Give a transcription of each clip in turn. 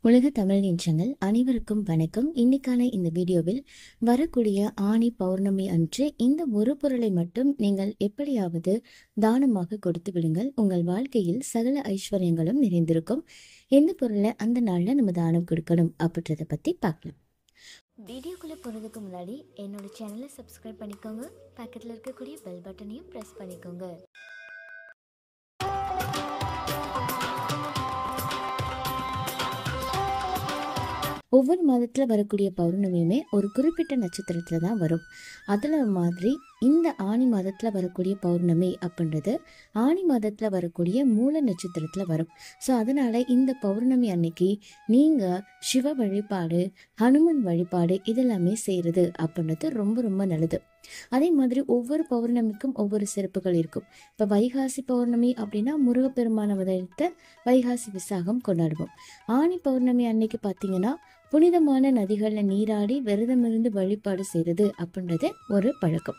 உலக தமிழ் நெஞ்சங்கள் அனைவருக்கும் வணக்கம். இன்னைக்கான இந்த வீடியோவில் வரக்கூடிய ஆனி பௌர்ணமி அன்று இந்த ஒரு பொருளை மட்டும் நீங்கள் எப்படியாவது தானமாக கொடுத்து விடுங்கள். உங்கள் வாழ்க்கையில் சகல ஐஸ்வர்யங்களும் நிறைந்திருக்கும். எந்த பொருளை அந்த நாள்ல நம்ம தானம் கொடுக்கணும் அப்படின்றத பத்தி பார்க்கலாம். வீடியோக்குள்ள போறதுக்கு முன்னாடி என்னோட சேனலை சப்ஸ்கிரைப் பண்ணிக்கோங்க. பக்கத்துல இருக்கக்கூடிய பெல் பட்டனையும் பிரஸ் பண்ணிக்கோங்க. ஒவ்வொரு மாதத்தில் வரக்கூடிய பௌர்ணமியுமே ஒரு குறிப்பிட்ட நட்சத்திரத்தில் தான் வரும். அதில் மாதிரி இந்த ஆனி மாதத்தில் வரக்கூடிய பௌர்ணமி அப்படின்றது ஆனி மாதத்தில் வரக்கூடிய மூல நட்சத்திரத்தில் வரும். ஸோ அதனால் இந்த பௌர்ணமி அன்னைக்கு நீங்கள் சிவ வழிபாடு, ஹனுமன் வழிபாடு இதெல்லாமே செய்கிறது அப்படின்றது ரொம்ப ரொம்ப நல்லது. அதே மாதிரி ஒவ்வொரு பௌர்ணமிக்கும் ஒவ்வொரு சிறப்புகள் இருக்கும். இப்போ வைகாசி பௌர்ணமி அப்படின்னா முருகப்பெருமான அவதரித்த வைகாசி விசாகம் கொண்டாடுவோம். ஆனி பௌர்ணமி அன்னைக்கு பார்த்தீங்கன்னா புனிதமான நதிகளில் நீராடி விரதமிருந்து வழிபாடு செய்கிறது அப்படின்றது ஒரு பழக்கம்.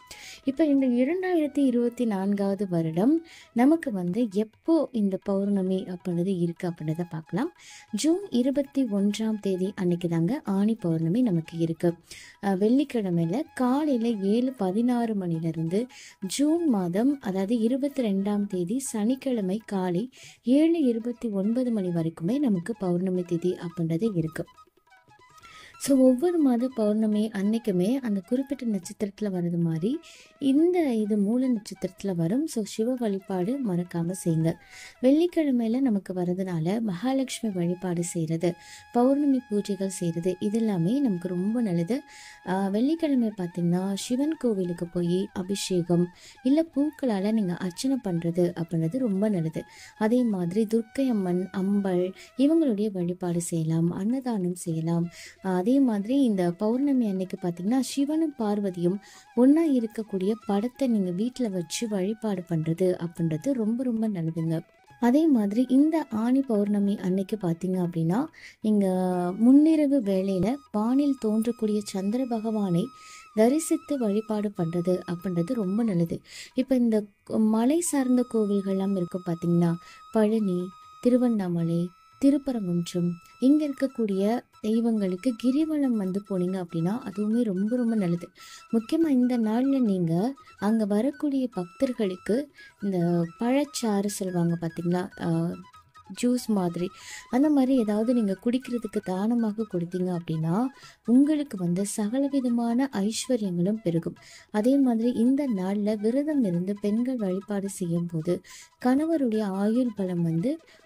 இப்போ இந்த 2024 வருடம் நமக்கு எப்போ இந்த பௌர்ணமி அப்படின்றது இருக்கு அப்படின்றத பார்க்கலாம். ஜூன் 21 அன்னைக்கு தாங்க ஆனி பௌர்ணமி நமக்கு இருக்கு. வெள்ளிக்கிழமையில காலையில 7:16 மணிலிருந்து ஜூன் மாதம் அதாவது 22 சனிக்கிழமை காலை 7:29 மணி வரைக்குமே நமக்கு பௌர்ணமி திதி அப்படின்றது இருக்கு. ஸோ ஒவ்வொரு மாத பௌர்ணமி அன்னைக்குமே அந்த குறிப்பிட்ட நட்சத்திரத்தில் வர்றது மாதிரி இது மூல நட்சத்திரத்தில் வரும். ஸோ சிவ வழிபாடு மறக்காமல் செய்யுங்க. வெள்ளிக்கிழமையில் நமக்கு வர்றதுனால மகாலட்சுமி வழிபாடு செய்கிறது, பௌர்ணமி பூஜைகள் செய்கிறது இதெல்லாமே நமக்கு ரொம்ப நல்லது. வெள்ளிக்கிழமை பார்த்திங்கன்னா சிவன் கோவிலுக்கு போய் அபிஷேகம் இல்லை பூக்களால் நீங்கள் அர்ச்சனை பண்ணுறது அப்படின்றது ரொம்ப நல்லது. அதே மாதிரி துர்க்கை அம்மன், அம்பல் இவங்களுடைய வழிபாடு செய்யலாம், அன்னதானம் செய்யலாம். அதே மாதிரி இந்த பௌர்ணமி அன்னைக்கு பார்த்தீங்கன்னா சிவனும் பார்வதியும் ஒன்றா இருக்கக்கூடிய படத்தை நீங்கள் வீட்டில் வச்சு வழிபாடு பண்ணுறது அப்படின்றது ரொம்ப ரொம்ப நல்லதுங்க. அதே மாதிரி இந்த ஆனி பௌர்ணமி அன்னைக்கு பார்த்தீங்க அப்படின்னா நீங்கள் முன்னிரவு வேளையில் வானில் தோன்றக்கூடிய சந்திர பகவானை தரிசித்து வழிபாடு பண்ணுறது அப்படின்றது ரொம்ப நல்லது. இப்போ இந்த மலை சார்ந்த கோவில்கள்லாம் இருக்கும் பார்த்தீங்கன்னா பழனி, திருவண்ணாமலை, திருப்பரங்குன்றம் இங்கே இருக்கக்கூடிய தெய்வங்களுக்கு கிரிவலம் போனீங்க அப்படின்னா அதுவுமே ரொம்ப ரொம்ப நல்லது. முக்கியமாக இந்த நாளில் நீங்கள் அங்கே வரக்கூடிய பக்தர்களுக்கு இந்த பழச்சாறு சொல்லுவாங்க பார்த்தீங்களா, ஜூஸ் மாதிரி அந்த மாதிரி ஏதாவது நீங்கள் குடிக்கிறதுக்கு தானமாக கொடுத்தீங்க அப்படின்னா உங்களுக்கு சகலவிதமான ஐஸ்வர்யங்களும் பெருகும். அதே மாதிரி இந்த நாளில் விரதம் இருந்து பெண்கள் வழிபாடு செய்யும் போது கணவருடைய ஆயுள் பலம்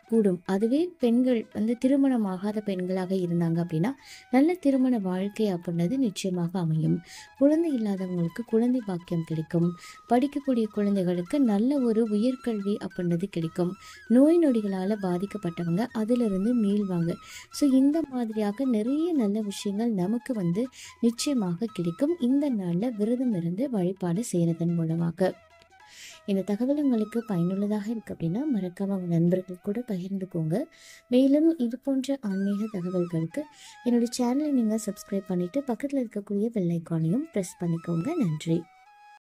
கூடும். அதுவே பெண்கள் திருமணம் ஆகாத பெண்களாக இருந்தாங்க அப்படின்னா நல்ல திருமண வாழ்க்கை அப்படின்றது நிச்சயமாக அமையும். குழந்தை இல்லாதவங்களுக்கு குழந்தை பாக்கியம் கிடைக்கும். படிக்கக்கூடிய குழந்தைகளுக்கு நல்ல ஒரு உயர்கல்வி அப்படின்றது கிடைக்கும். நோய் நொடிகளால் பாதிக்கப்பட்டவங்க அதிலிருந்து மீள்வாங்க. ஸோ இந்த மாதிரியாக நிறைய நல்ல விஷயங்கள் நமக்கு நிச்சயமாக கிடைக்கும் இந்த நாளில் விரதம் இருந்து வழிபாடு செய்கிறதன் மூலமாக. இந்த தகவல் உங்களுக்கு பயனுள்ளதாக இருக்குது அப்படின்னா மறக்காம உங்கள் நண்பர்கள் கூட பகிர்ந்துக்கோங்க. மேலும் இது போன்ற ஆன்மீக தகவல்களுக்கு என்னோட சேனலை நீங்கள் சப்ஸ்கிரைப் பண்ணிவிட்டு பக்கத்தில் இருக்கக்கூடிய பெல் ஐக்கானையும் ப்ரெஸ் பண்ணிக்கோங்க. நன்றி.